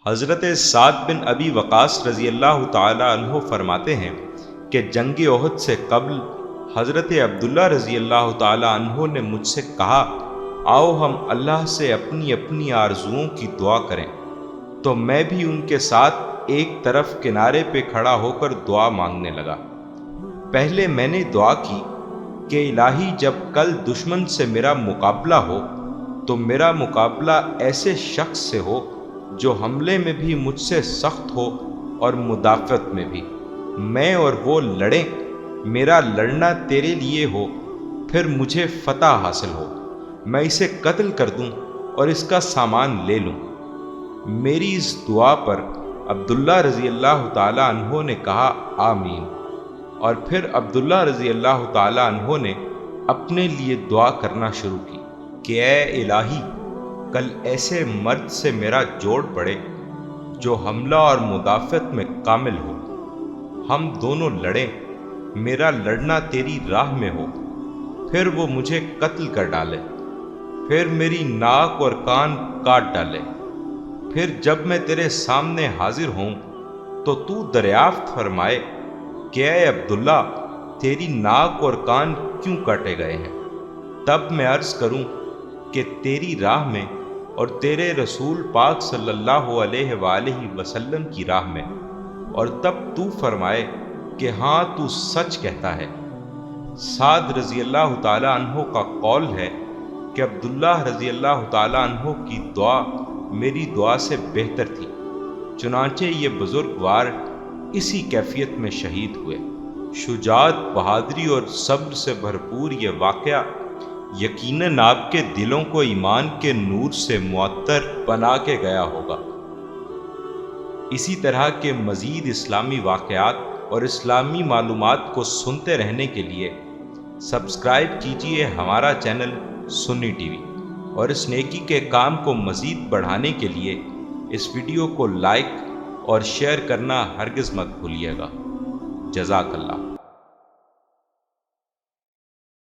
حضرت سعد بن ابی وقاص رضی اللہ تعالی عنہ فرماتے ہیں کہ جنگ احد سے قبل حضرت عبداللہ رضی اللہ تعالی عنہ نے مجھ سے کہا، آؤ ہم اللہ سے اپنی اپنی آرزوؤں کی دعا کریں۔ تو میں بھی ان کے ساتھ ایک طرف کنارے پہ کھڑا ہو کر دعا مانگنے لگا۔ پہلے میں نے دعا کی کہ الہی جب کل دشمن سے میرا مقابلہ ہو تو میرا مقابلہ ایسے شخص سے ہو جو حملے میں بھی مجھ سے سخت ہو اور مدافعت میں بھی، میں اور وہ لڑیں، میرا لڑنا تیرے لیے ہو، پھر مجھے فتح حاصل ہو، میں اسے قتل کر دوں اور اس کا سامان لے لوں۔ میری اس دعا پر عبداللہ رضی اللہ تعالی عنہ نے کہا آمین، اور پھر عبداللہ رضی اللہ تعالی عنہ نے اپنے لیے دعا کرنا شروع کی کہ اے الہی کل ایسے مرد سے میرا جوڑ پڑے جو حملہ اور مدافعت میں کامل ہو، ہم دونوں لڑیں، میرا لڑنا تیری راہ میں ہو، پھر وہ مجھے قتل کر ڈالے، پھر میری ناک اور کان کاٹ ڈالے، پھر جب میں تیرے سامنے حاضر ہوں تو تو دریافت فرمائے کہ اے عبداللہ تیری ناک اور کان کیوں کاٹے گئے ہیں؟ تب میں عرض کروں کہ تیری راہ میں اور تیرے رسول پاک صلی اللہ علیہ وآلہ وسلم کی راہ میں، اور تب تو فرمائے کہ ہاں تو سچ کہتا ہے۔ سعد رضی اللہ تعالی عنہ کا قول ہے کہ عبداللہ رضی اللہ تعالی عنہ کی دعا میری دعا سے بہتر تھی، چنانچہ یہ بزرگوار اسی کیفیت میں شہید ہوئے۔ شجاعت، بہادری اور صبر سے بھرپور یہ واقعہ یقیناً آپ کے دلوں کو ایمان کے نور سے معطر بنا کے گیا ہوگا۔ اسی طرح کے مزید اسلامی واقعات اور اسلامی معلومات کو سنتے رہنے کے لیے سبسکرائب کیجیے ہمارا چینل سنی ٹی وی، اور اس نیکی کے کام کو مزید بڑھانے کے لیے اس ویڈیو کو لائک اور شیئر کرنا ہرگز مت بھولیے گا۔ جزاک اللہ۔